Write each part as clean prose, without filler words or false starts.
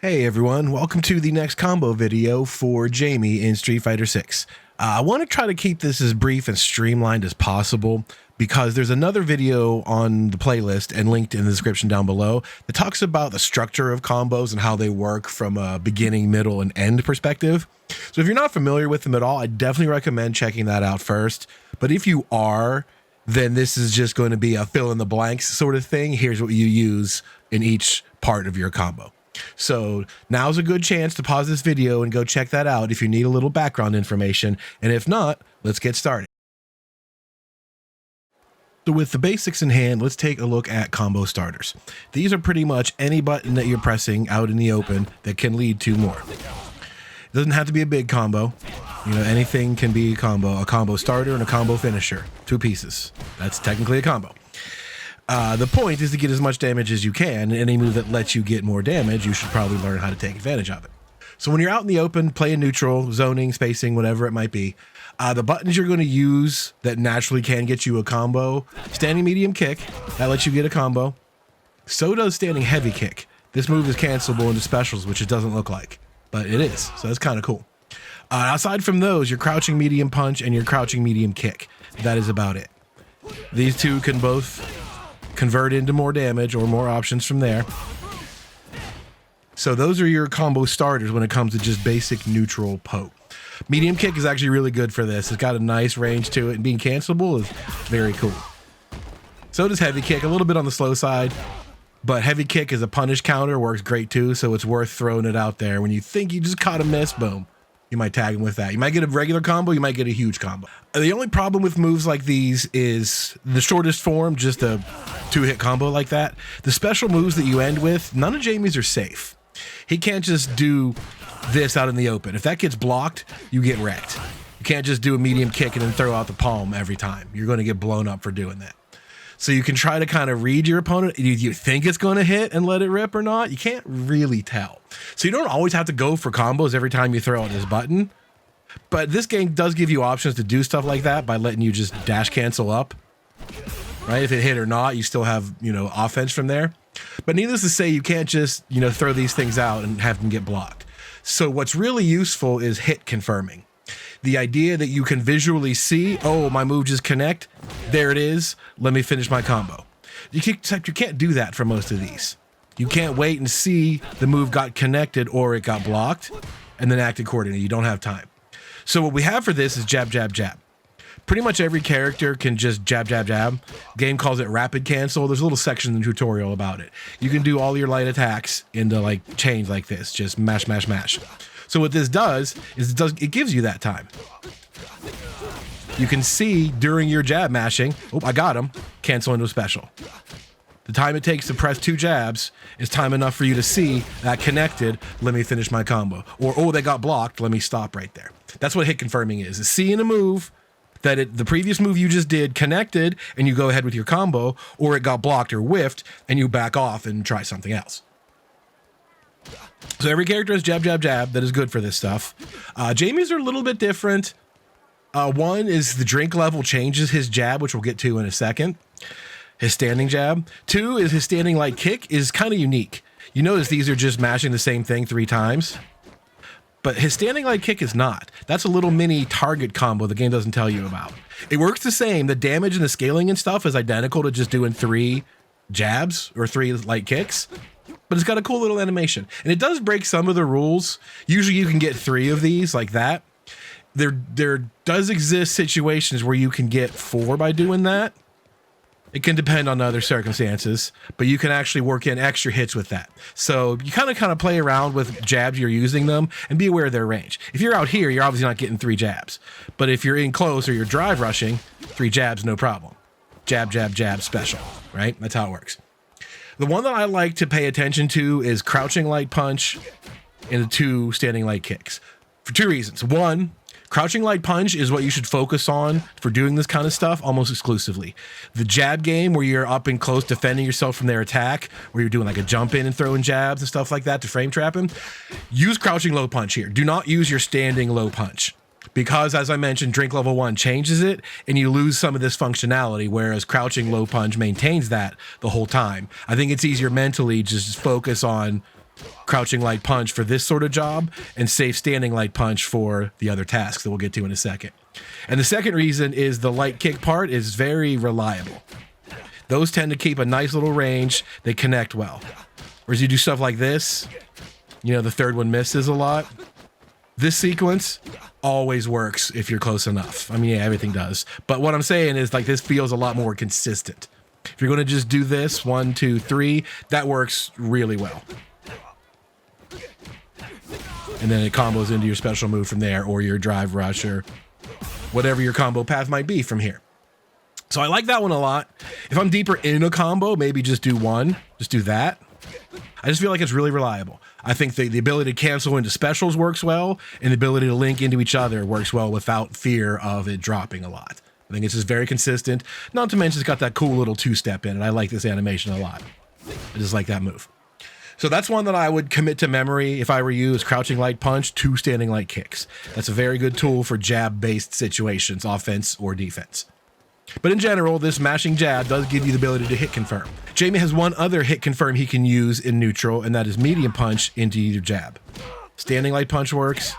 Hey everyone, welcome to the next combo video for Jamie in Street Fighter 6. I want to try to keep this as brief and streamlined as possible because there's another video on the playlist and linked in the description down below that talks about the structure of combos and how they work from a beginning, middle, and end perspective. So if you're not familiar with them at all, I definitely recommend checking that out first. But if you are, then this is just going to be a fill in the blanks sort of thing. Here's what you use in each part of your combo. So now's a good chance to pause this video and go check that out if you need a little background information. And if not, let's get started. So with the basics in hand, let's take a look at combo starters. These are pretty much any button that you're pressing out in the open that can lead to more. It doesn't have to be a big combo. You know, anything can be a combo starter and a combo finisher. 2 pieces. That's technically a combo. The point is to get as much damage as you can. Any move that lets you get more damage, you should probably learn how to take advantage of it. So when you're out in the open, playing neutral, zoning, spacing, whatever it might be, the buttons you're going to use that naturally can get you a combo: standing medium kick, that lets you get a combo. So does standing heavy kick. This move is cancelable into specials, which it doesn't look like, but it is. So that's kind of cool. Aside from those, your crouching medium punch and your crouching medium kick. That is about it. These two can both convert into more damage or more options from there. So those are your combo starters when it comes to just basic neutral poke. Medium kick is actually really good for this. It's got a nice range to it, and being cancelable is very cool. So does heavy kick, a little bit on the slow side, but heavy kick as a punish counter works great too, so it's worth throwing it out there. When you think you just caught a miss, boom, you might tag him with that. You might get a regular combo, you might get a huge combo. The only problem with moves like these is the shortest form, just a 2-hit combo like that. The special moves that you end with, none of Jamie's are safe. He can't just do this out in the open. If that gets blocked, you get wrecked. You can't just do a medium kick and then throw out the palm every time. You're going to get blown up for doing that. So you can try to kind of read your opponent. Do you think it's going to hit and let it rip or not? You can't really tell. So you don't always have to go for combos every time you throw out this button. But this game does give you options to do stuff like that by letting you just dash cancel up. Right? If it hit or not, you still have, offense from there. But needless to say, you can't just, throw these things out and have them get blocked. So what's really useful is hit confirming. The idea that you can visually see, oh, my move just connect. There it is. Let me finish my combo. You can't do that for most of these. You can't wait and see the move got connected or it got blocked and then act accordingly. You don't have time. So what we have for this is jab, jab, jab. Pretty much every character can just jab, jab, jab. Game calls it rapid cancel. There's a little section in the tutorial about it. You can do all your light attacks into like chains like this. Just mash, mash, mash. So what this does is it gives you that time. You can see during your jab mashing, oh, I got him, cancel into a special. The time it takes to press 2 jabs is time enough for you to see that connected, let me finish my combo. Or, oh, they got blocked, let me stop right there. That's what hit confirming is seeing a move that the previous move you just did connected and you go ahead with your combo, or it got blocked or whiffed and you back off and try something else. So every character has jab, jab, jab that is good for this stuff. Jamie's are a little bit different. One is the drink level changes his jab, which we'll get to in a second. His standing jab. 2 is his standing light kick is kind of unique. You notice these are just mashing the same thing 3 times. But his standing light kick is not. That's a little mini target combo the game doesn't tell you about. It works the same. The damage and the scaling and stuff is identical to just doing 3 jabs or 3 light kicks. But it's got a cool little animation. And it does break some of the rules. Usually you can get 3 of these like that. There does exist situations where you can get 4 by doing that. It can depend on other circumstances, but you can actually work in extra hits with that. So you kind of play around with jabs you're using them and be aware of their range. If you're out here, you're obviously not getting 3 jabs. But if you're in close or you're drive rushing, 3 jabs, no problem. Jab, jab, jab, special, right? That's how it works. The one that I like to pay attention to is crouching light punch and the 2 standing light kicks for 2 reasons. 1, crouching light punch is what you should focus on for doing this kind of stuff almost exclusively. The jab game where you're up and close defending yourself from their attack, where you're doing like a jump in and throwing jabs and stuff like that to frame trap him, use crouching low punch here. Do not use your standing low punch. Because, as I mentioned, drink level 1 changes it, and you lose some of this functionality, whereas crouching low punch maintains that the whole time. I think it's easier mentally to just focus on crouching light punch for this sort of job and safe standing light punch for the other tasks that we'll get to in a second. And the second reason is the light kick part is very reliable. Those tend to keep a nice little range. They connect well. Whereas you do stuff like this, you know, the third one misses a lot. This sequence always works if you're close enough. I mean, yeah, everything does. But what I'm saying is like this feels a lot more consistent. If you're going to just do this, 1, 2, 3, that works really well. And then it combos into your special move from there, or your drive rush, or whatever your combo path might be from here. So I like that one a lot. If I'm deeper in a combo, maybe just do one, just do that. I just feel like it's really reliable. I think the ability to cancel into specials works well, and the ability to link into each other works well without fear of it dropping a lot. I think it's just very consistent. Not to mention it's got that cool little two-step in it. I like this animation a lot. I just like that move. So that's one that I would commit to memory if I were you, is crouching light punch, 2 standing light kicks. That's a very good tool for jab-based situations, offense or defense. But in general, this mashing jab does give you the ability to hit confirm. Jamie has one other hit confirm he can use in neutral, and that is medium punch into either jab. Standing light punch works,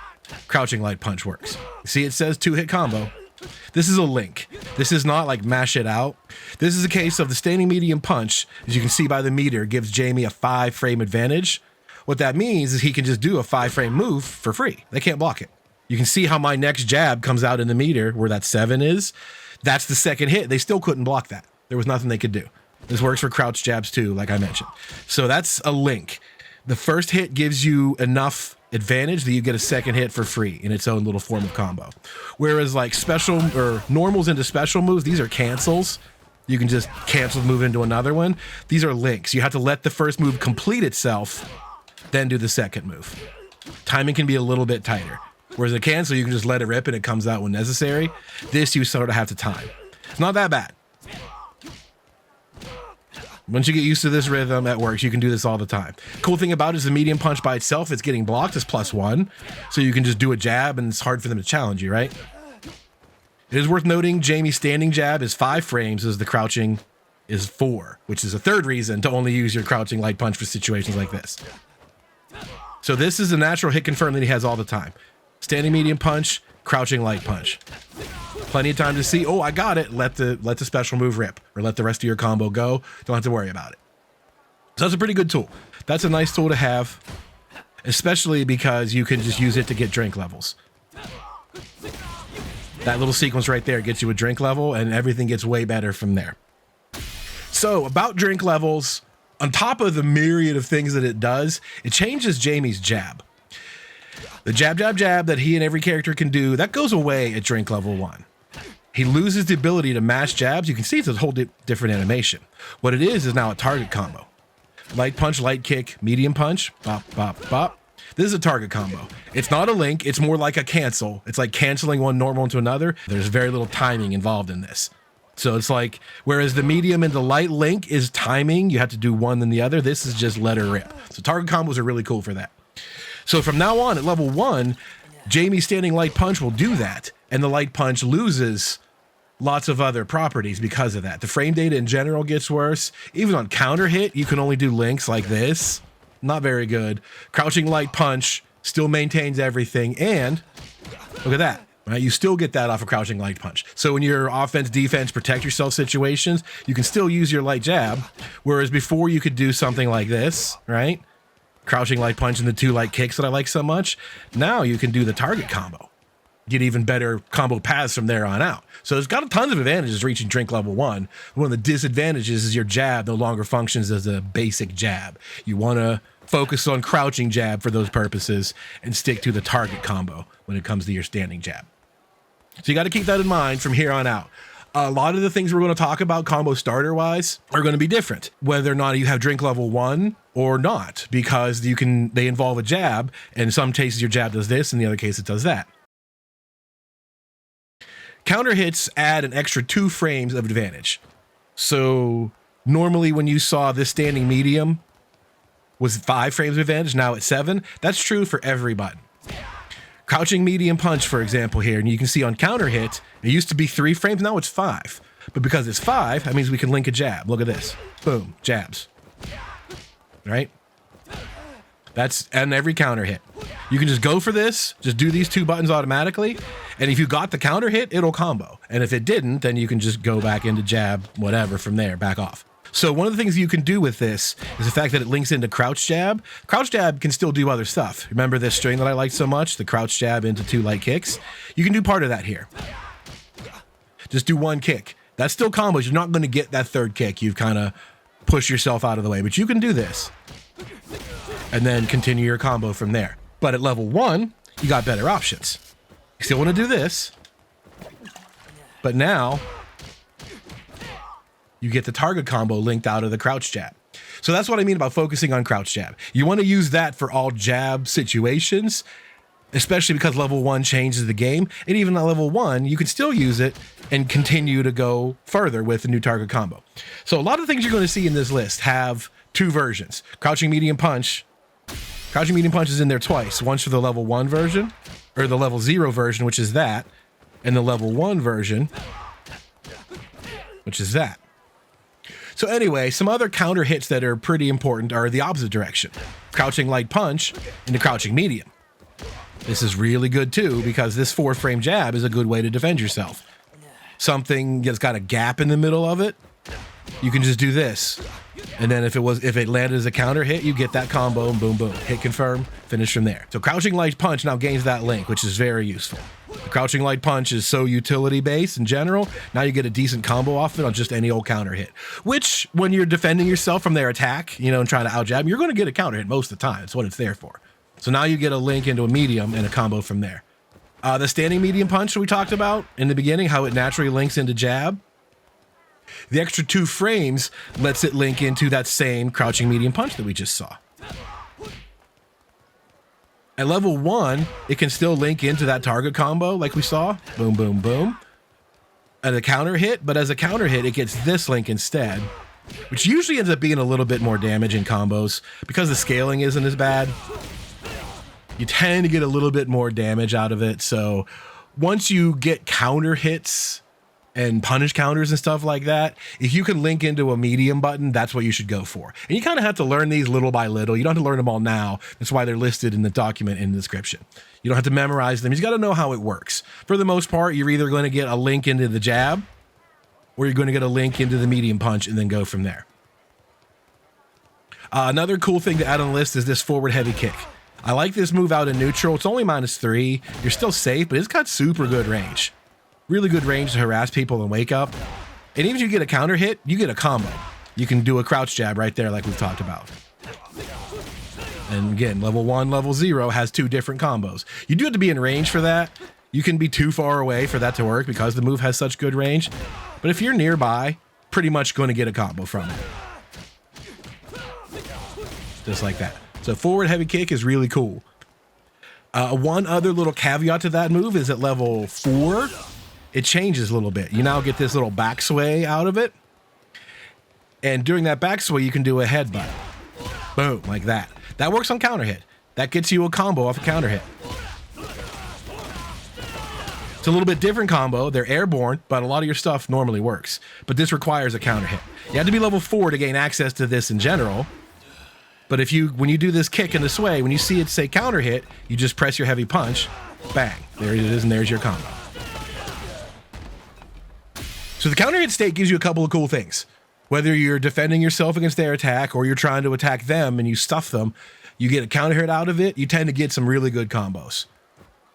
crouching light punch works. See, it says 2-hit combo. This is a link. This is not like mash it out. This is a case of the standing medium punch, as you can see by the meter, gives Jamie a 5-frame advantage. What that means is he can just do a 5-frame move for free. They can't block it. You can see how my next jab comes out in the meter where that 7 is. That's the second hit. They still couldn't block that. There was nothing they could do. This works for crouch jabs too, like I mentioned. So that's a link. The first hit gives you enough advantage that you get a second hit for free in its own little form of combo. Whereas like special or normals into special moves, these are cancels. You can just cancel, move into another one. These are links. You have to let the first move complete itself, then do the second move. Timing can be a little bit tighter. Whereas a cancel, you can just let it rip and it comes out when necessary. This, you sort of have to time. It's not that bad. Once you get used to this rhythm, that works. You can do this all the time. Cool thing about it is the medium punch by itself, it's getting blocked, is +1. So you can just do a jab and it's hard for them to challenge you, right? It is worth noting Jamie's standing jab is 5 frames as the crouching is 4, which is a third reason to only use your crouching light punch for situations like this. So this is a natural hit confirm that he has all the time. Standing medium punch, crouching light punch. Plenty of time to see, oh, I got it. Let the special move rip, or let the rest of your combo go. Don't have to worry about it. So that's a pretty good tool. That's a nice tool to have, especially because you can just use it to get drink levels. That little sequence right there gets you a drink level, and everything gets way better from there. So about drink levels, on top of the myriad of things that it does, it changes Jamie's jab. The jab, jab, jab that he and every character can do, that goes away at drink level 1. He loses the ability to mash jabs. You can see it's a whole different animation. What it is now a target combo. Light punch, light kick, medium punch, bop, bop, bop. This is a target combo. It's not a link. It's more like a cancel. It's like canceling one normal into another. There's very little timing involved in this. So it's like, whereas the medium and the light link is timing, you have to do one then the other. This is just let her rip. So target combos are really cool for that. So from now on at level 1, Jamie's standing light punch will do that. And the light punch loses lots of other properties because of that. The frame data in general gets worse. Even on counter hit, you can only do links like this. Not very good. Crouching light punch still maintains everything. And look at that. Right? You still get that off of crouching light punch. So in your offense, defense, protect yourself situations, you can still use your light jab. Whereas before you could do something like this, right? Crouching light punch and the 2 light kicks that I like so much. Now you can do the target combo. Get even better combo paths from there on out. So it's got a tons of advantages reaching drink level 1. One of the disadvantages is your jab no longer functions as a basic jab. You want to focus on crouching jab for those purposes and stick to the target combo when it comes to your standing jab. So you got to keep that in mind from here on out. A lot of the things we're going to talk about combo starter wise are going to be different, whether or not you have drink level 1 or not, because they involve a jab, and in some cases your jab does this, and in the other case it does that. Counter hits add an extra 2 frames of advantage. So normally when you saw this standing medium was 5 frames of advantage, now it's 7. That's true for every button. Crouching medium punch, for example, here, and you can see on counter hit, it used to be 3 frames, now it's 5. But because it's 5, that means we can link a jab. Look at this. Boom, jabs. Right? And every counter hit. You can just go for this, just do these 2 buttons automatically. And if you got the counter hit, it'll combo. And if it didn't, then you can just go back into jab, whatever, from there, back off. So one of the things you can do with this is the fact that it links into crouch jab. Crouch jab can still do other stuff. Remember this string that I liked so much, the crouch jab into 2 light kicks? You can do part of that here. Just do 1 kick. That's still combos. You're not going to get that 3rd kick. You've kind of pushed yourself out of the way, but you can do this. And then continue your combo from there. But at level 1, you got better options. You still want to do this, but now you get the target combo linked out of the crouch jab. So that's what I mean about focusing on crouch jab. You want to use that for all jab situations, especially because level 1 changes the game. And even at level 1, you can still use it and continue to go further with the new target combo. So a lot of things you're going to see in this list have 2 versions. Crouching medium punch. Crouching medium punch is in there twice. Once for the level 1 version, or the level 0 version, which is that, and the level 1 version, which is that. So anyway, some other counter hits that are pretty important are the opposite direction. Crouching light punch into crouching medium. This is really good too, because this 4-frame jab is a good way to defend yourself. Something that's got a gap in the middle of it, you can just do this. And then if it landed as a counter hit, you get that combo and boom, boom. Hit confirm, finish from there. So crouching light punch now gains that link, which is very useful. The crouching light punch is so utility based in general. Now you get a decent combo off it on just any old counter hit, which when you're defending yourself from their attack, and trying to out jab, you're going to get a counter hit most of the time. That's what it's there for. So now you get a link into a medium and a combo from there. The standing medium punch that we talked about in the beginning, how it naturally links into jab. The extra 2 frames lets it link into that same crouching medium punch that we just saw. At level 1, it can still link into that target combo like we saw. Boom, boom, boom. At a counter hit, but as a counter hit, it gets this link instead, which usually ends up being a little bit more damage in combos. Because the scaling isn't as bad, you tend to get a little bit more damage out of it. So once you get counter hits and punish counters and stuff like that, if you can link into a medium button, that's what you should go for. And you kind of have to learn these little by little. You don't have to learn them all now. That's why they're listed in the document in the description. You don't have to memorize them. You just got to know how it works. For the most part, you're either going to get a link into the jab or you're going to get a link into the medium punch and then go from there. Another cool thing to add on the list is this forward heavy kick. I like this move out in neutral. It's only -3. You're still safe, but it's got super good range. Really good range to harass people and wake up. And even if you get a counter hit, you get a combo. You can do a crouch jab right there like we've talked about. And again, level 1, level 0 has 2 different combos. You do have to be in range for that. You can be too far away for that to work because the move has such good range. But if you're nearby, pretty much going to get a combo from it. Just like that. So forward heavy kick is really cool. One other little caveat to that move is at level 4, it changes a little bit. You now get this little back sway out of it. And during that back sway, you can do a headbutt. Boom, like that. That works on counter hit. That gets you a combo off a counter hit. It's a little bit different combo. They're airborne, but a lot of your stuff normally works. But this requires a counter hit. You have to be level 4 to gain access to this in general. But when you do this kick and the sway, when you see it say counter hit, you just press your heavy punch, bang, there it is, and there's your combo. So the counter hit state gives you a couple of cool things. Whether you're defending yourself against their attack or you're trying to attack them and you stuff them, you get a counter hit out of it, you tend to get some really good combos.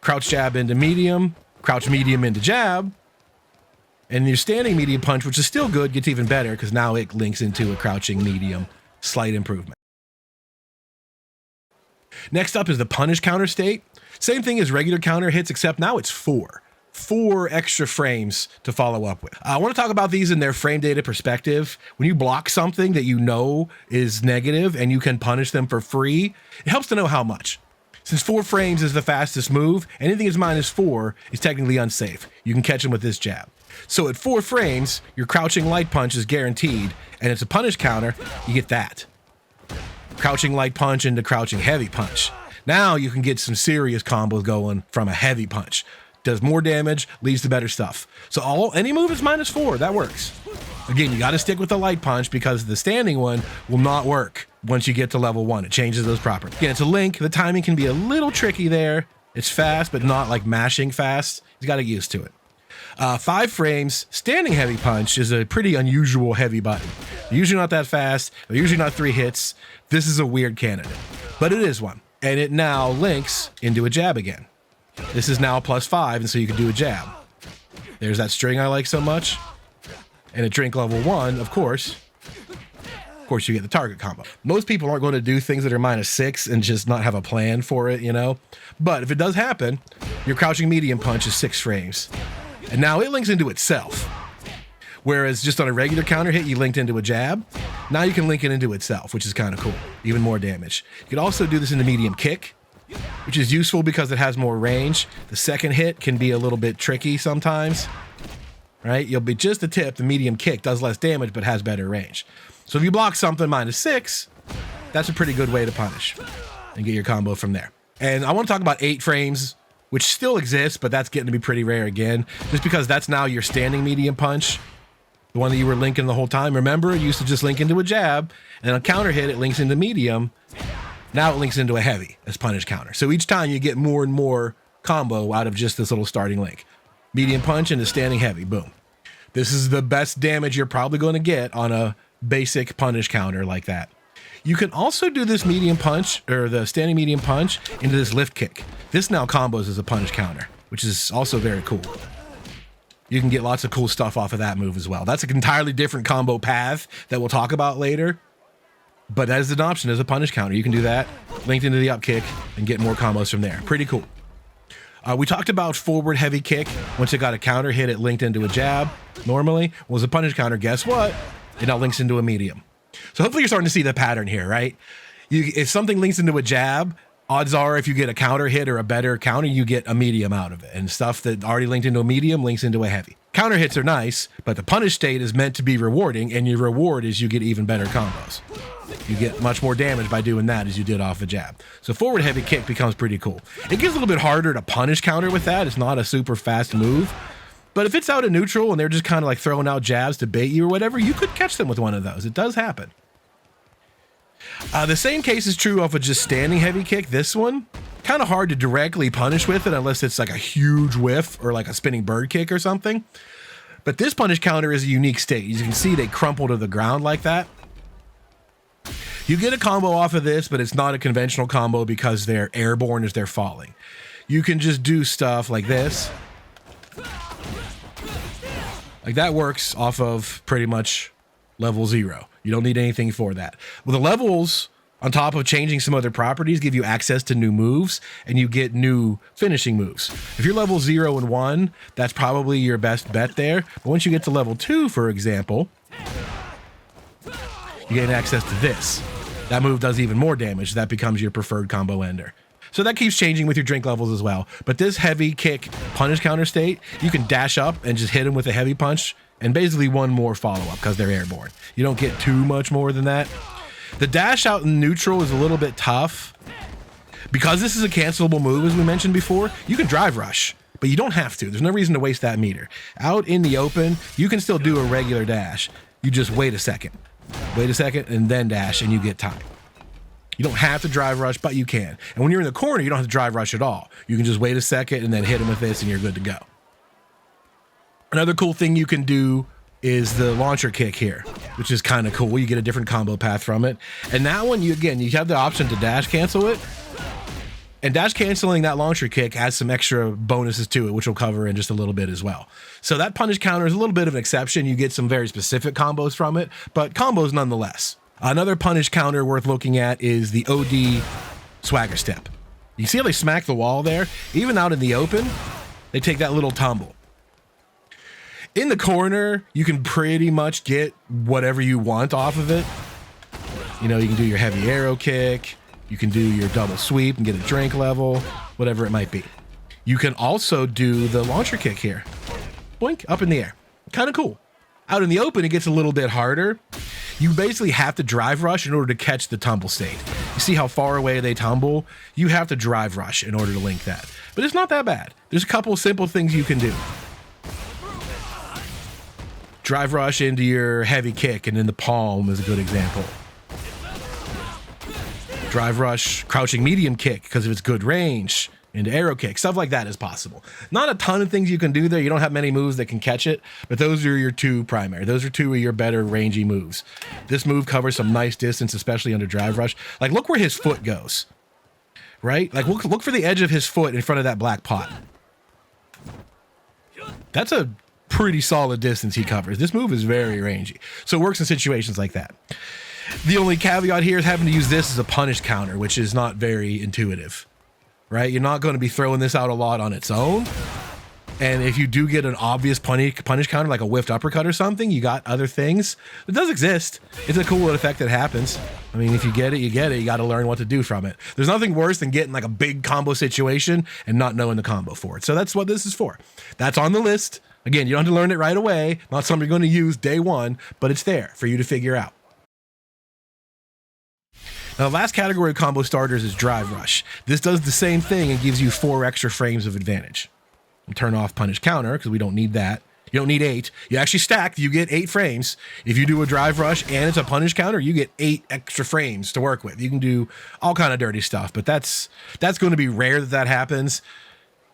Crouch jab into medium, crouch medium into jab, and your standing medium punch, which is still good, gets even better because now it links into a crouching medium, slight improvement. Next up is the punish counter state. Same thing as regular counter hits, except now it's 4. 4 extra frames to follow up with. I want to talk about these in their frame data perspective. When you block something that you know is negative and you can punish them for free, it helps to know how much. Since 4 frames is the fastest move, anything that's -4 is technically unsafe. You can catch them with this jab. So at 4 frames, your crouching light punch is guaranteed, and it's a punish counter, you get that. Crouching light punch into crouching heavy punch. Now you can get some serious combos going from a heavy punch. Does more damage, leads to better stuff. So any move is -4, that works. Again, you got to stick with the light punch because the standing one will not work once you get to level 1. It changes those properties. Again, it's a link. The timing can be a little tricky there. It's fast, but not like mashing fast. You got to get used to it. 5 frames, standing heavy punch is a pretty unusual heavy button. They're usually not that fast. They're usually not 3 hits. This is a weird candidate, but it is one. And it now links into a jab again. This is now +5, and so you can do a jab. There's that string I like so much. And at drink level 1, of course, you get the target combo. Most people aren't going to do things that are -6 and just not have a plan for it, you know? But if it does happen, your crouching medium punch is 6 frames. And now it links into itself. Whereas just on a regular counter hit, you linked into a jab. Now you can link it into itself, which is kind of cool. Even more damage. You could also do this in the medium kick, which is useful because it has more range. The second hit can be a little bit tricky sometimes, right? You'll be just a tip. The medium kick does less damage, but has better range. So if you block something -6, that's a pretty good way to punish and get your combo from there. And I want to talk about 8 frames, which still exists, but that's getting to be pretty rare again, just because that's now your standing medium punch. The one that you were linking the whole time. Remember, it used to just link into a jab, and on counter hit, it links into medium. Now it links into a heavy as punish counter. So each time you get more and more combo out of just this little starting link. Medium punch into standing heavy, boom. This is the best damage you're probably going to get on a basic punish counter like that. You can also do this medium punch, or the standing medium punch, into this lift kick. This now combos as a punish counter, which is also very cool. You can get lots of cool stuff off of that move as well. That's an entirely different combo path that we'll talk about later. But that is an option as a punish counter. You can do that, linked into the up kick, and get more combos from there. Pretty cool. We talked about forward heavy kick. Once it got a counter hit, it linked into a jab. Normally, was a punish counter. Guess what? It now links into a medium. So hopefully you're starting to see the pattern here, right? If something links into a jab, odds are if you get a counter hit or a better counter, you get a medium out of it. And stuff that already linked into a medium links into a heavy. Counter hits are nice, but the punish state is meant to be rewarding, and your reward is you get even better combos. You get much more damage by doing that as you did off a jab. So forward heavy kick becomes pretty cool. It gets a little bit harder to punish counter with that. It's not a super fast move. But if it's out of neutral and they're just kind of like throwing out jabs to bait you or whatever, you could catch them with one of those. It does happen. The same case is true of a just standing heavy kick. This one, kind of hard to directly punish with it unless it's like a huge whiff or like a spinning bird kick or something. But this punish counter is a unique state. As you can see, they crumple to the ground like that. You get a combo off of this, but it's not a conventional combo because they're airborne as they're falling. You can just do stuff like this. Like that works off of pretty much level 0. You don't need anything for that. Well, the levels, on top of changing some other properties, give you access to new moves, and you get new finishing moves. If you're level 0 and 1, that's probably your best bet there. But once you get to level 2, for example, you gain access to this. That move does even more damage. That becomes your preferred combo ender. So that keeps changing with your drink levels as well. But this heavy kick punish counter state, you can dash up and just hit them with a heavy punch and basically one more follow-up because they're airborne. You don't get too much more than that. The dash out in neutral is a little bit tough. Because this is a cancelable move, as we mentioned before, you can drive rush, but you don't have to. There's no reason to waste that meter. Out in the open, you can still do a regular dash. You just wait a second. Wait a second and then dash and you get time. You don't have to drive rush, but you can. And when you're in the corner, you don't have to drive rush at all. You can just wait a second and then hit him with this and you're good to go. Another cool thing you can do is the launcher kick here, which is kind of cool. You get a different combo path from it. And that one, you have the option to dash cancel it. And dash canceling that launcher kick has some extra bonuses to it, which we'll cover in just a little bit as well. So that punish counter is a little bit of an exception. You get some very specific combos from it, but combos nonetheless. Another punish counter worth looking at is the OD swagger step. You see how they smack the wall there? Even out in the open, they take that little tumble. In the corner, you can pretty much get whatever you want off of it. You know, you can do your heavy arrow kick. You can do your double sweep and get a drink level, whatever it might be. You can also do the launcher kick here. Boink, up in the air. Kind of cool. Out in the open, it gets a little bit harder. You basically have to drive rush in order to catch the tumble state. You see how far away they tumble? You have to drive rush in order to link that. But it's not that bad. There's a couple simple things you can do. Drive rush into your heavy kick, and then the palm is a good example. Drive rush, crouching medium kick because of its good range, into arrow kick. Stuff like that is possible. Not a ton of things you can do there. You don't have many moves that can catch it, but those are your two primary. Those are two of your better rangy moves. This move covers some nice distance, especially under drive rush. Like, look where his foot goes, right? Like, look for the edge of his foot in front of that black pot. That's a pretty solid distance he covers. This move is very rangy, so it works in situations like that. The only caveat here is having to use this as a punish counter, which is not very intuitive, right? You're not going to be throwing this out a lot on its own. And if you do get an obvious punish counter, like a whiffed uppercut or something, you got other things. It does exist. It's a cool effect that happens. I mean, if you get it, you get it. You got to learn what to do from it. There's nothing worse than getting like a big combo situation and not knowing the combo for it. So that's what this is for. That's on the list. Again, you don't have to learn it right away. Not something you're going to use day one, but it's there for you to figure out. Now, the last category of combo starters is drive rush. This does the same thing and gives you 4 extra frames of advantage. And turn off punish counter because we don't need that. You don't need 8. You actually stack, you get 8 frames. If you do a drive rush and it's a punish counter, you get 8 extra frames to work with. You can do all kind of dirty stuff, but that's going to be rare that happens.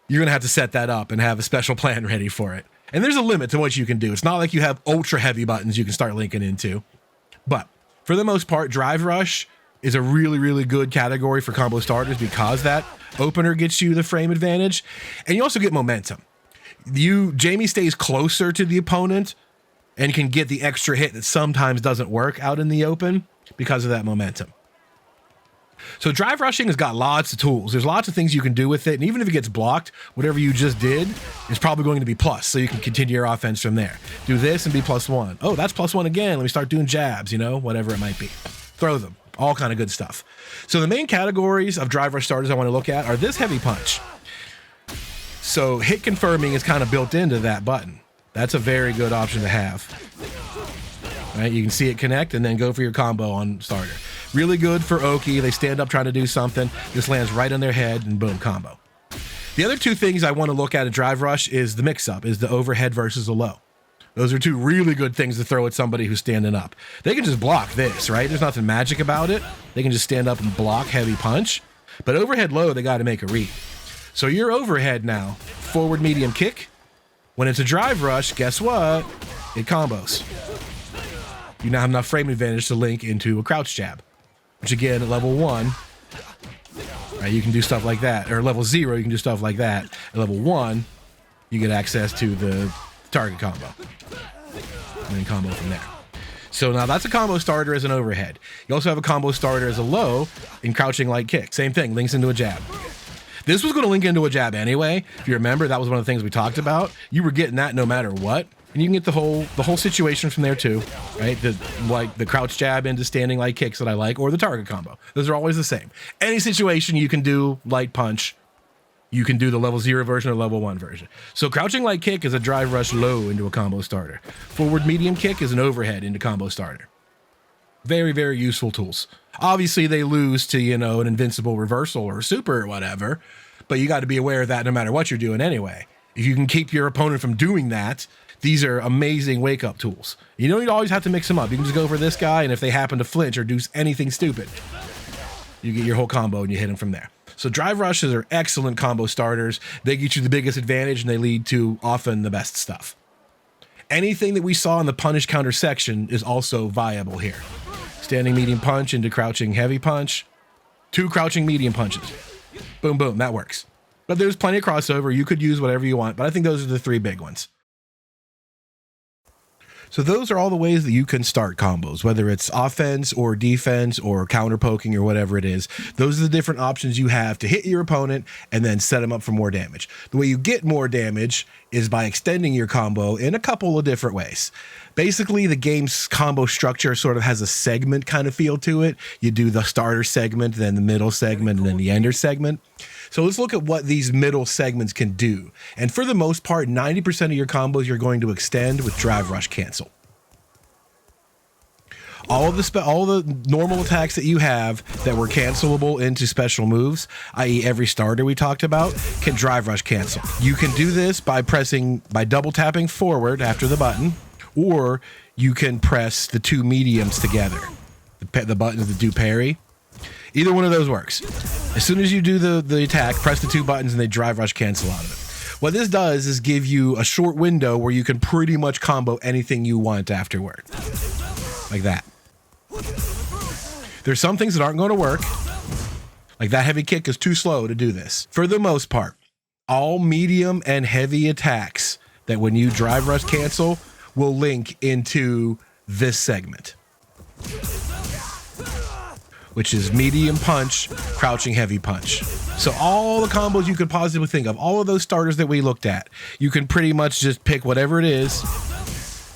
You're going to have to set that up and have a special plan ready for it. And there's a limit to what you can do. It's not like you have ultra heavy buttons you can start linking into. But for the most part, drive rush is a really, really good category for combo starters because that opener gets you the frame advantage. And you also get momentum. Jamie stays closer to the opponent and can get the extra hit that sometimes doesn't work out in the open because of that momentum. So drive rushing has got lots of tools. There's lots of things you can do with it. And even if it gets blocked, whatever you just did is probably going to be plus. So you can continue your offense from there. Do this and be +1. Oh, that's +1 again. Let me start doing jabs, whatever it might be. Throw them. All kind of good stuff. So the main categories of drive rush starters I want to look at are this heavy punch. So hit confirming is kind of built into that button. That's a very good option to have. Right? You can see it connect and then go for your combo on starter. Really good for Oki. They stand up trying to do something. This lands right on their head and boom, combo. The other two things I want to look at in drive rush is the mix-up, is the overhead versus the low. Those are two really good things to throw at somebody who's standing up. They can just block this, right? There's nothing magic about it. They can just stand up and block heavy punch. But overhead low, they got to make a read. So your overhead now, forward medium kick. When it's a drive rush, guess what? It combos. You now have enough frame advantage to link into a crouch jab, which again, at level 1, right, you can do stuff like that. Or level 0, you can do stuff like that. At level 1, you get access to the target combo. And then combo from there. So now that's a combo starter as an overhead. You also have a combo starter as a low in crouching light kick. Same thing, links into a jab. This was going to link into a jab anyway. If you remember, that was one of the things we talked about. You were getting that no matter what. And you can get the whole situation from there too, right? Like the crouch jab into standing light kicks that I like, or the target combo. Those are always the same. Any situation you can do light punch. You can do the level 0 version or level 1 version. So crouching light kick is a drive rush low into a combo starter. Forward medium kick is an overhead into combo starter. Very, very useful tools. Obviously, they lose to, an invincible reversal or super or whatever, but you got to be aware of that no matter what you're doing anyway. If you can keep your opponent from doing that, these are amazing wake-up tools. You don't always have to mix them up. You can just go for this guy, and if they happen to flinch or do anything stupid, you get your whole combo and you hit them from there. So drive rushes are excellent combo starters. They get you the biggest advantage and they lead to often the best stuff. Anything that we saw in the punish counter section is also viable here. Standing medium punch into crouching heavy punch. 2 crouching medium punches. Boom, boom, that works. But there's plenty of crossover. You could use whatever you want, but I think those are the 3 big ones. So those are all the ways that you can start combos, whether it's offense or defense or counter poking or whatever it is. Those are the different options you have to hit your opponent and then set them up for more damage. The way you get more damage is by extending your combo in a couple of different ways. Basically, the game's combo structure sort of has a segment kind of feel to it. You do the starter segment, then the middle segment, and then the ender segment. So let's look at what these middle segments can do. And for the most part, 90% of your combos you're going to extend with drive rush cancel. All the normal attacks that you have that were cancelable into special moves, i.e. every starter we talked about, can drive rush cancel. You can do this by double tapping forward after the button, or you can press the two mediums together, the buttons that do parry. Either one of those works. As soon as you do the attack, press the two buttons and they drive rush cancel out of it. What this does is give you a short window where you can pretty much combo anything you want afterward. Like that. There's some things that aren't going to work. Like that heavy kick is too slow to do this. For the most part, all medium and heavy attacks that when you drive rush cancel will link into this segment, which is medium punch, crouching heavy punch. So all the combos you could possibly think of, all of those starters that we looked at, you can pretty much just pick whatever it is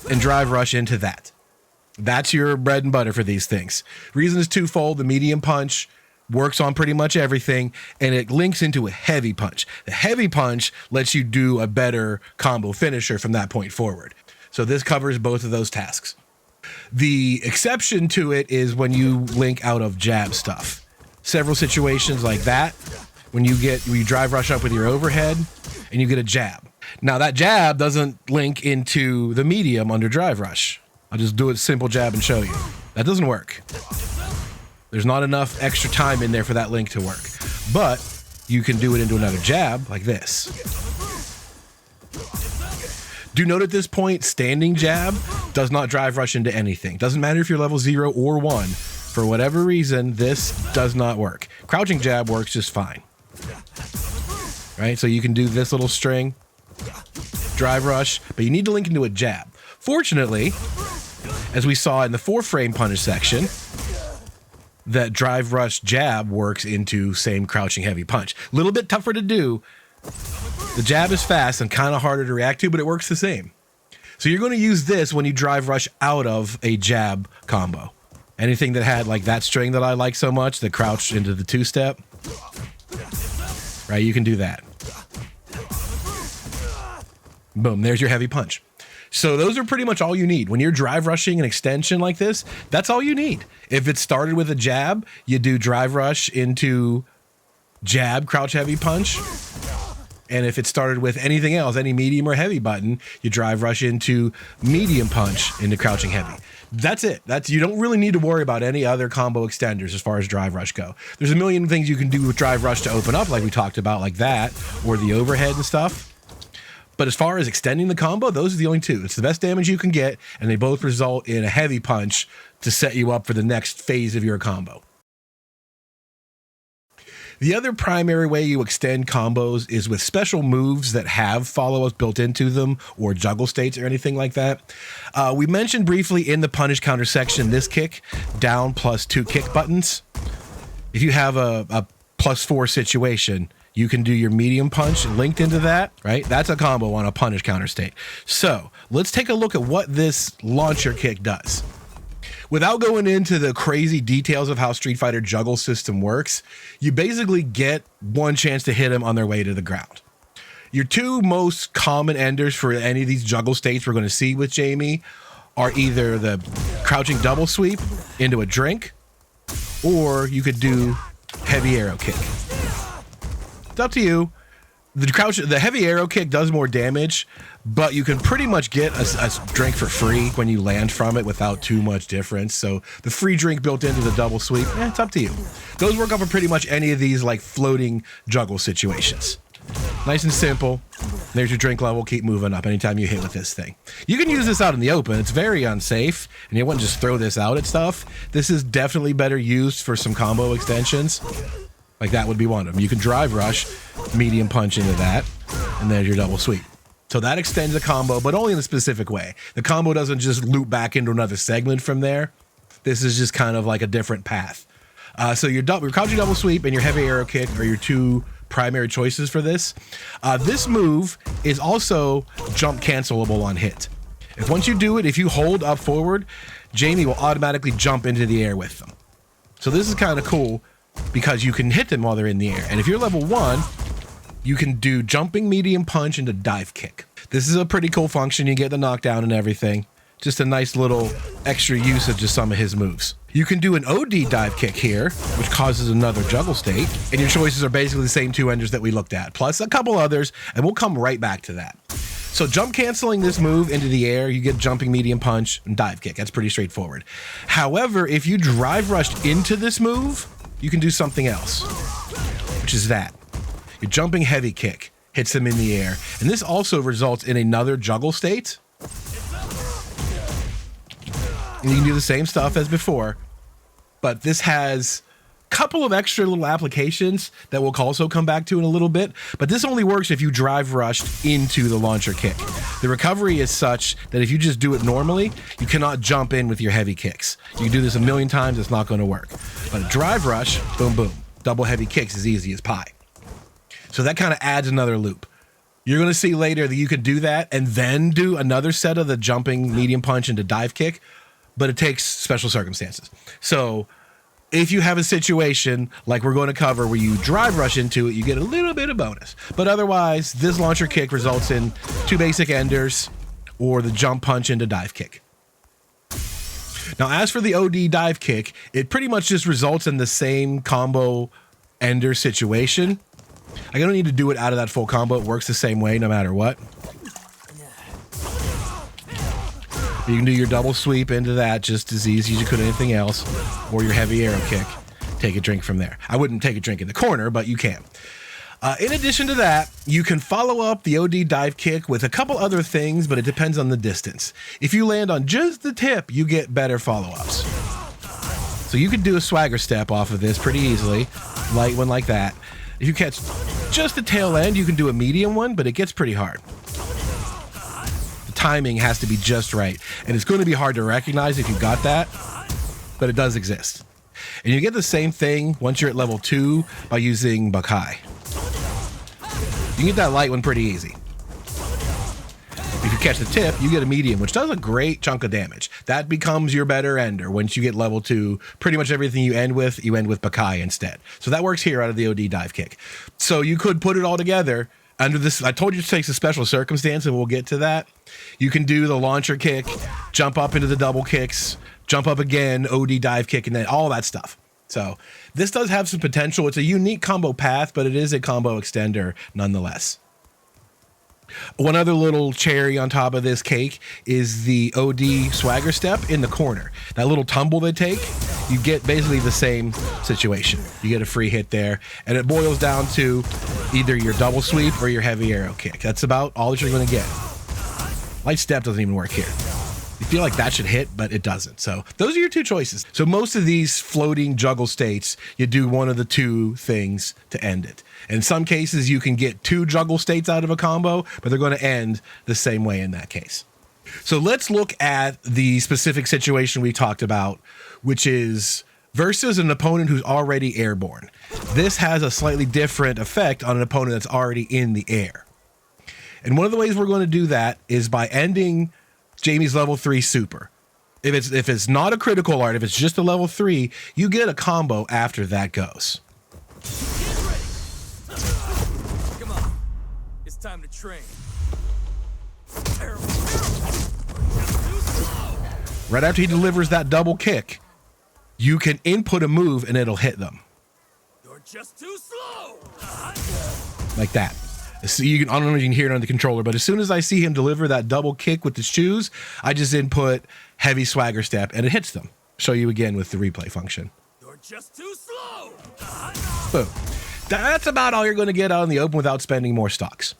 and drive rush into that. That's your bread and butter for these things. Reason is twofold. The medium punch works on pretty much everything, and it links into a heavy punch. The heavy punch lets you do a better combo finisher from that point forward. So this covers both of those tasks. The exception to it is when you link out of jab stuff. Several situations like that, when you drive rush up with your overhead and you get a jab. Now that jab doesn't link into the medium under drive rush. I'll just do a simple jab and show you. That doesn't work. There's not enough extra time in there for that link to work. But you can do it into another jab like this. Do note at this point, standing jab does not drive rush into anything. Doesn't matter if you're level 0 or 1. For whatever reason, this does not work. Crouching jab works just fine. Right? So you can do this little string, drive rush, but you need to link into a jab. Fortunately, as we saw in the 4-frame punish section, that drive rush jab works into same crouching heavy punch. A little bit tougher to do. The jab is fast and kind of harder to react to, but it works the same. So you're going to use this when you drive rush out of a jab combo. Anything that had like that string that I like so much, that crouch into the 2-step, right? You can do that. Boom, there's your heavy punch. So those are pretty much all you need. When you're drive rushing an extension like this, that's all you need. If it started with a jab, you do drive rush into jab, crouch heavy punch. And if it started with anything else, any medium or heavy button, you drive rush into medium punch into crouching heavy. That's it. You don't really need to worry about any other combo extenders as far as drive rush go. There's a million things you can do with drive rush to open up, like we talked about, like that, or the overhead and stuff. But as far as extending the combo, those are the only two. It's the best damage you can get, and they both result in a heavy punch to set you up for the next phase of your combo. The other primary way you extend combos is with special moves that have follow-ups built into them, or juggle states or anything like that. We mentioned briefly in the punish counter section this kick, down +2 kick buttons. If you have a +4 situation, you can do your medium punch linked into that, right? That's a combo on a punish counter state. So let's take a look at what this launcher kick does. Without going into the crazy details of how Street Fighter juggle system works, you basically get one chance to hit them on their way to the ground. Your two most common enders for any of these juggle states we're going to see with Jamie are either the crouching double sweep into a drink, or you could do heavy arrow kick. It's up to you. The heavy arrow kick does more damage, but you can pretty much get a drink for free when you land from it without too much difference. So the free drink built into the double sweep, it's up to you. Those work out for pretty much any of these like floating juggle situations. Nice and simple. There's your drink level. Keep moving up anytime you hit with this thing. You can use this out in the open. It's very unsafe, and you wouldn't just throw this out at stuff. This is definitely better used for some combo extensions. Like that would be one of them. You can drive rush, medium punch into that, and there's your double sweep. So that extends the combo, but only in a specific way. The combo doesn't just loop back into another segment from there. This is just kind of like a different path. So your crouching double sweep and your heavy arrow kick are your two primary choices for this. This move is also jump cancelable on hit. Once you do it, if you hold up forward, Jamie will automatically jump into the air with them. So this is kind of cool, because you can hit them while they're in the air. And if you're level 1, you can do jumping medium punch into dive kick. This is a pretty cool function. You get the knockdown and everything. Just a nice little extra usage of some of his moves. You can do an OD dive kick here, which causes another juggle state. And your choices are basically the same two enders that we looked at, plus a couple others, and we'll come right back to that. So jump canceling this move into the air, you get jumping medium punch and dive kick. That's pretty straightforward. However, if you drive rushed into this move, you can do something else, which is that. Your jumping heavy kick hits them in the air. And this also results in another juggle state. And you can do the same stuff as before, but this has a couple of extra little applications that we'll also come back to in a little bit. But this only works if you drive rushed into the launcher kick. The recovery is such that if you just do it normally, you cannot jump in with your heavy kicks. You can do this a million times, it's not going to work. But a drive rush, boom, boom. Double heavy kicks is easy as pie. So that kind of adds another loop. You're going to see later that you could do that and then do another set of the jumping medium punch into dive kick, but it takes special circumstances. So if you have a situation like we're going to cover where you drive rush into it, you get a little bit of bonus. But otherwise, this launcher kick results in 2 basic enders or the jump punch into dive kick. Now, as for the OD dive kick, it pretty much just results in the same combo ender situation. I don't need to do it out of that full combo. It works the same way no matter what. You can do your double sweep into that just as easy as you could anything else, or your heavy arrow kick. Take a drink from there. I wouldn't take a drink in the corner, but you can. In addition to that, you can follow up the OD dive kick with a couple other things, but it depends on the distance. If you land on just the tip, you get better follow-ups. So you could do a swagger step off of this pretty easily, light one like that. If you catch just the tail end, you can do a medium one, but it gets pretty hard. The timing has to be just right, and it's going to be hard to recognize if you got that, but it does exist. And you get the same thing once you're at level 2 by using Buck High. You can get that light one pretty easy. If you catch the tip, you get a medium, which does a great chunk of damage. That becomes your better ender. Once you get level 2, pretty much everything you end with Buck High instead. So that works here out of the OD dive kick. So you could put it all together under this. I told you it takes a special circumstance, and we'll get to that. You can do the launcher kick, jump up into the double kicks, jump up again, OD dive kick, and then all that stuff. So this does have some potential. It's a unique combo path, but it is a combo extender nonetheless. One other little cherry on top of this cake is the OD swagger step in the corner. That little tumble they take, you get basically the same situation. You get a free hit there, and it boils down to either your double sweep or your heavy arrow kick. That's about all that you're going to get. Light step doesn't even work here. You feel like that should hit, but it doesn't. So those are your 2 choices. So most of these floating juggle states, you do one of the 2 things to end it. In some cases, you can get 2 juggle states out of a combo, but they're going to end the same way in that case. So let's look at the specific situation we talked about, which is versus an opponent who's already airborne. This has a slightly different effect on an opponent that's already in the air. And one of the ways we're going to do that is by ending Jamie's level 3 super. If it's not a critical art, if it's just a level 3, you get a combo after that goes. Come on. It's time to train. Right after he delivers that double kick, you can input a move and it'll hit them. You're just too slow. Like that. So I don't know if you can hear it on the controller, but as soon as I see him deliver that double kick with his shoes, I just input heavy swagger step and it hits them. Show you again with the replay function. You're just too slow. Boom. That's about all you're going to get out in the open without spending more stocks.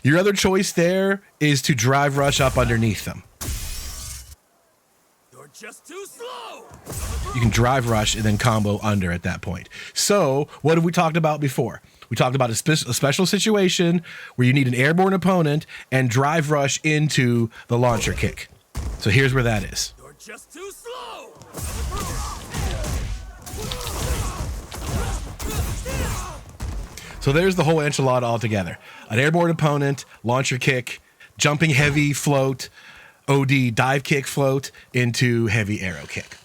Your other choice there is to drive rush up underneath them. You're just too slow. You can drive rush and then combo under at that point. So what have we talked about before? We talked about a special situation where you need an airborne opponent and drive rush into the launcher kick. So here's where that is. You're just too slow. So there's the whole enchilada all together. An airborne opponent, launcher kick, jumping heavy float, OD dive kick float into heavy arrow kick.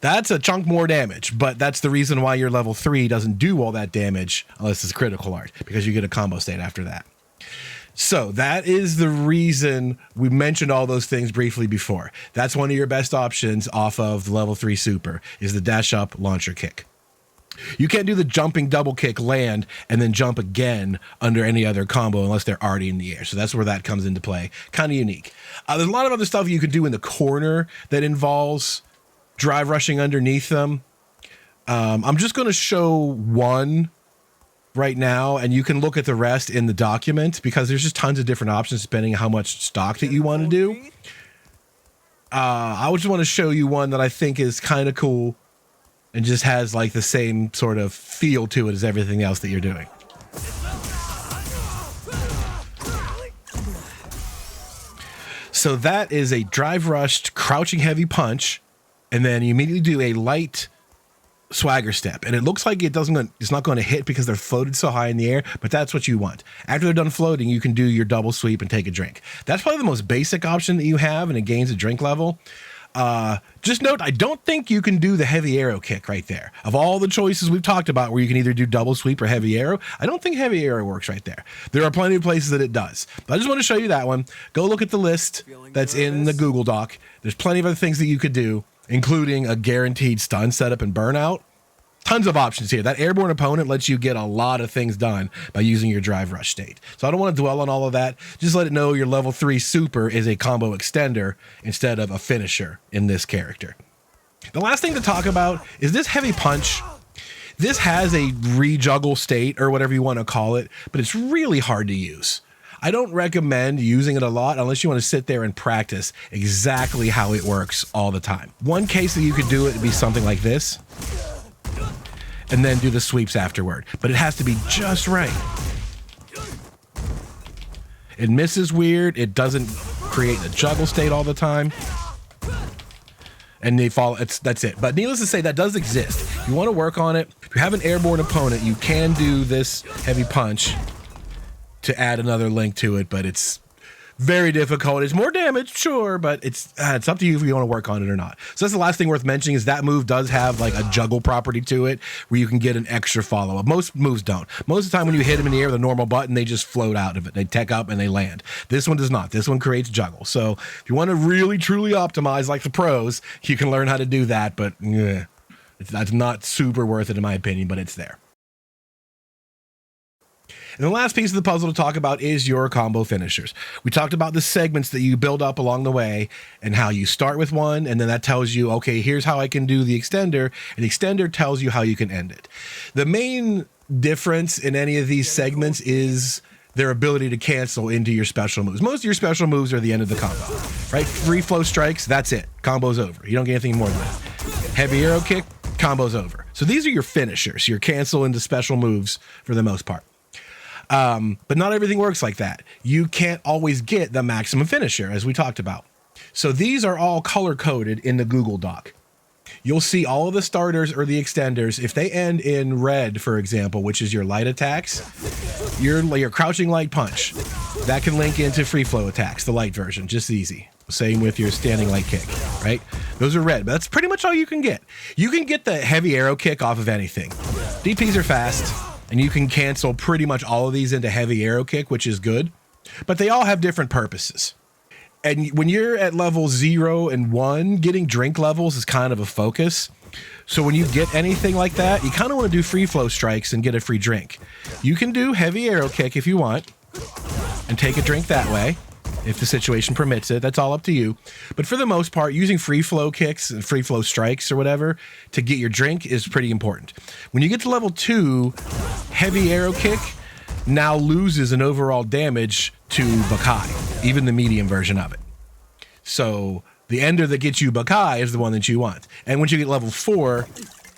That's a chunk more damage, but that's the reason why your level 3 doesn't do all that damage unless it's critical art, because you get a combo state after that. So that is the reason we mentioned all those things briefly before. That's one of your best options off of the level 3 super is the dash up launcher kick. You can't do the jumping double kick land and then jump again under any other combo unless they're already in the air. So that's where that comes into play. Kind of unique. There's a lot of other stuff you could do in the corner that involves drive rushing underneath them. I'm just going to show one right now, and you can look at the rest in the document because there's just tons of different options depending on how much stock that you want to do. I just want to show you one that I think is kind of cool and just has like the same sort of feel to it as everything else that you're doing. So that is a drive rushed crouching heavy punch, and then you immediately do a light swagger step, and it looks like it's not going to hit because they're floated so high in the air, but that's what you want. After they're done floating, you can do your double sweep and take a drink. That's probably the most basic option that you have, and it gains a drink level. Just note, I don't think you can do the heavy arrow kick right there. Of all the choices we've talked about where you can either do double sweep or heavy arrow, I don't think heavy arrow works right there. There are plenty of places that it does, but I just want to show you that one. Go look at the list that's in the Google Doc. There's plenty of other things that you could do, including a guaranteed stun setup and burnout. Tons of options here. That airborne opponent lets you get a lot of things done by using your drive rush state. So I don't want to dwell on all of that. Just let it know your level 3 super is a combo extender instead of a finisher in this character. The last thing to talk about is this heavy punch. This has a re-juggle state or whatever you want to call it, but it's really hard to use. I don't recommend using it a lot unless you want to sit there and practice exactly how it works all the time. One case that you could do it would be something like this, and then do the sweeps afterward. But it has to be just right. It misses weird. It doesn't create a juggle state all the time. And they fall. That's it. But needless to say, that does exist. You want to work on it. If you have an airborne opponent, you can do this heavy punch to add another link to it, but it's very difficult. It's more damage, sure, but it's up to you if you want to work on it or not. So that's the last thing worth mentioning is that move does have like a juggle property to it where you can get an extra follow-up. Most moves don't. Most of the time when you hit them in the air with a normal button, they just float out of it. They tech up and they land. This one does not. This one creates juggle. So if you want to really, truly optimize like the pros, you can learn how to do that, but that's not super worth it in my opinion, but it's there. And the last piece of the puzzle to talk about is your combo finishers. We talked about the segments that you build up along the way and how you start with one, and then that tells you, okay, here's how I can do the extender, and the extender tells you how you can end it. The main difference in any of these segments is their ability to cancel into your special moves. Most of your special moves are the end of the combo, right? Free flow strikes, that's it. Combo's over. You don't get anything more than that. Heavy arrow kick, combo's over. So these are your finishers, your cancel into special moves for the most part. But not everything works like that. You can't always get the maximum finisher, as we talked about. So these are all color-coded in the Google Doc. You'll see all of the starters or the extenders. If they end in red, for example, which is your light attacks, your crouching light punch, that can link into free flow attacks, the light version, just easy. Same with your standing light kick, right? Those are red, but that's pretty much all you can get. You can get the heavy arrow kick off of anything. DPs are fast, and you can cancel pretty much all of these into heavy arrow kick, which is good, but they all have different purposes. And when you're at level 0 and 1, getting drink levels is kind of a focus. So when you get anything like that, you kind of want to do free flow strikes and get a free drink. You can do heavy arrow kick if you want and take a drink that way, if the situation permits it. That's all up to you. But for the most part, using free flow kicks and free flow strikes or whatever to get your drink is pretty important. When you get to level 2, heavy arrow kick now loses an overall damage to Bakai, even the medium version of it. So the ender that gets you Bakai is the one that you want. And once you get level 4,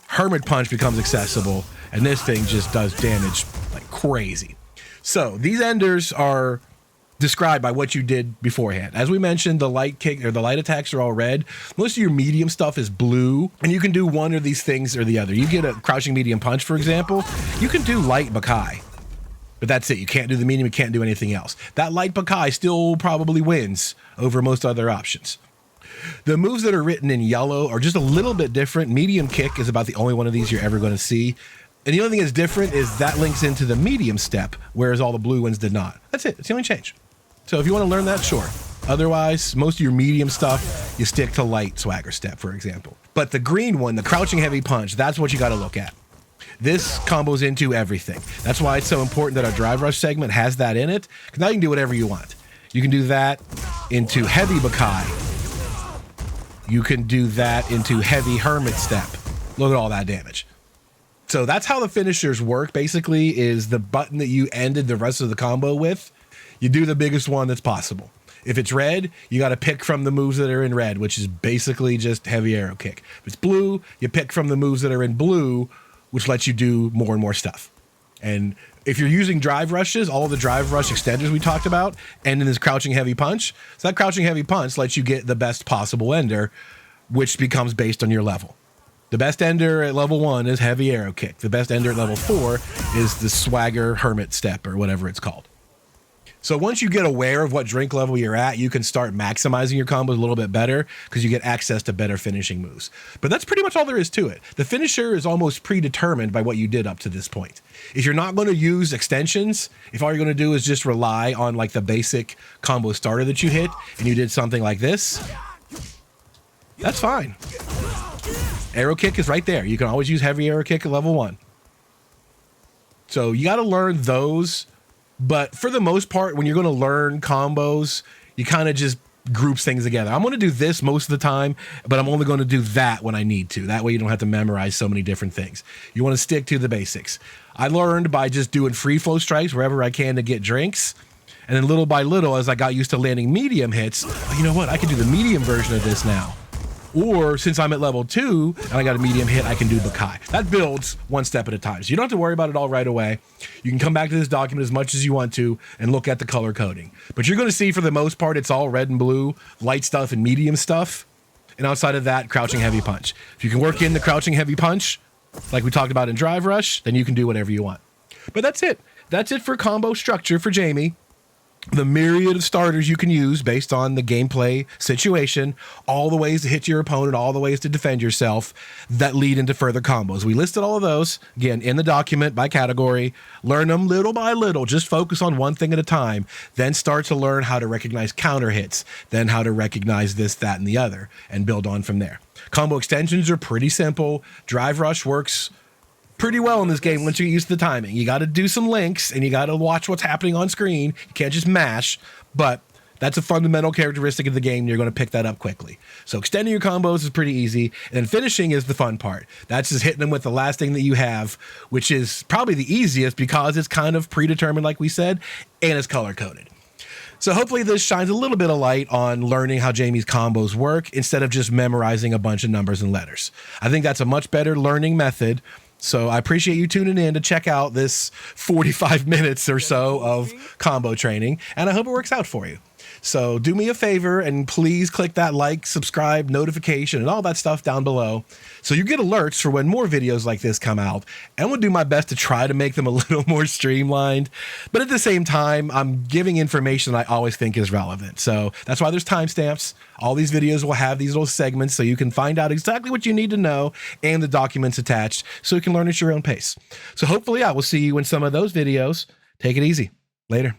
Hermit Punch becomes accessible, and this thing just does damage like crazy. So these enders are described by what you did beforehand. As we mentioned, the light kick or the light attacks are all red. Most of your medium stuff is blue, and you can do one of these things or the other. You get a crouching medium punch, for example, you can do light Bakai, but that's it. You can't do the medium, you can't do anything else. That light Bakai still probably wins over most other options. The moves that are written in yellow are just a little bit different. Medium kick is about the only one of these you're ever going to see. And the only thing that's different is that links into the medium step, whereas all the blue ones did not. That's it. It's the only change. So if you want to learn that, sure. Otherwise, most of your medium stuff, you stick to light swagger step, for example. But the green one, the crouching heavy punch, that's what you got to look at. This combos into everything. That's why it's so important that our drive rush segment has that in it, because now you can do whatever you want. You can do that into heavy Bakai. You can do that into heavy Hermit Step. Look at all that damage. So that's how the finishers work. Basically is the button that you ended the rest of the combo with. You do the biggest one that's possible. If it's red, you got to pick from the moves that are in red, which is basically just heavy arrow kick. If it's blue, you pick from the moves that are in blue, which lets you do more and more stuff. And if you're using drive rushes, all the drive rush extenders we talked about, and in this crouching heavy punch, so that crouching heavy punch lets you get the best possible ender, which becomes based on your level. The best ender at level 1 is heavy arrow kick. The best ender at level 4 is the swagger hermit step or whatever it's called. So once you get aware of what drink level you're at, you can start maximizing your combos a little bit better because you get access to better finishing moves. But that's pretty much all there is to it. The finisher is almost predetermined by what you did up to this point. If you're not going to use extensions, if all you're going to do is just rely on like the basic combo starter that you hit, and you did something like this, that's fine. Arrow kick is right there. You can always use heavy arrow kick at level 1. So you got to learn those. But for the most part, when you're going to learn combos, you kind of just groups things together. I'm going to do this most of the time, but I'm only going to do that when I need to. That way you don't have to memorize so many different things. You want to stick to the basics. I learned by just doing free flow strikes wherever I can to get drinks. And then little by little, as I got used to landing medium hits, oh, you know what? I can do the medium version of this now. Or since I'm at level 2 and I got a medium hit, I can do Bakai. That builds one step at a time. So you don't have to worry about it all right away. You can come back to this document as much as you want to and look at the color coding. But you're going to see for the most part, it's all red and blue, light stuff and medium stuff. And outside of that, crouching heavy punch. If you can work in the crouching heavy punch, like we talked about in Drive Rush, then you can do whatever you want. But that's it. That's it for combo structure for Jamie. The myriad of starters you can use based on the gameplay situation, all the ways to hit your opponent, all the ways to defend yourself that lead into further combos. We listed all of those, again, in the document by category. Learn them little by little. Just focus on one thing at a time. Then start to learn how to recognize counter hits, then how to recognize this, that, and the other, and build on from there. Combo extensions are pretty simple. Drive Rush works pretty well in this game once you get used to the timing. You got to do some links and you got to watch what's happening on screen. You can't just mash, but that's a fundamental characteristic of the game. You're going to pick that up quickly. So extending your combos is pretty easy, and then finishing is the fun part. That's just hitting them with the last thing that you have, which is probably the easiest because it's kind of predetermined, like we said, and it's color coded. So hopefully this shines a little bit of light on learning how Jamie's combos work instead of just memorizing a bunch of numbers and letters. I think that's a much better learning method. So I appreciate you tuning in to check out this 45 minutes or so of combo training, and I hope it works out for you. So do me a favor and please click that like, subscribe, notification, and all that stuff down below so you get alerts for when more videos like this come out. And we'll do my best to try to make them a little more streamlined. But at the same time, I'm giving information that I always think is relevant. So that's why there's timestamps. All these videos will have these little segments so you can find out exactly what you need to know and the documents attached so you can learn at your own pace. So hopefully I will see you in some of those videos. Take it easy. Later.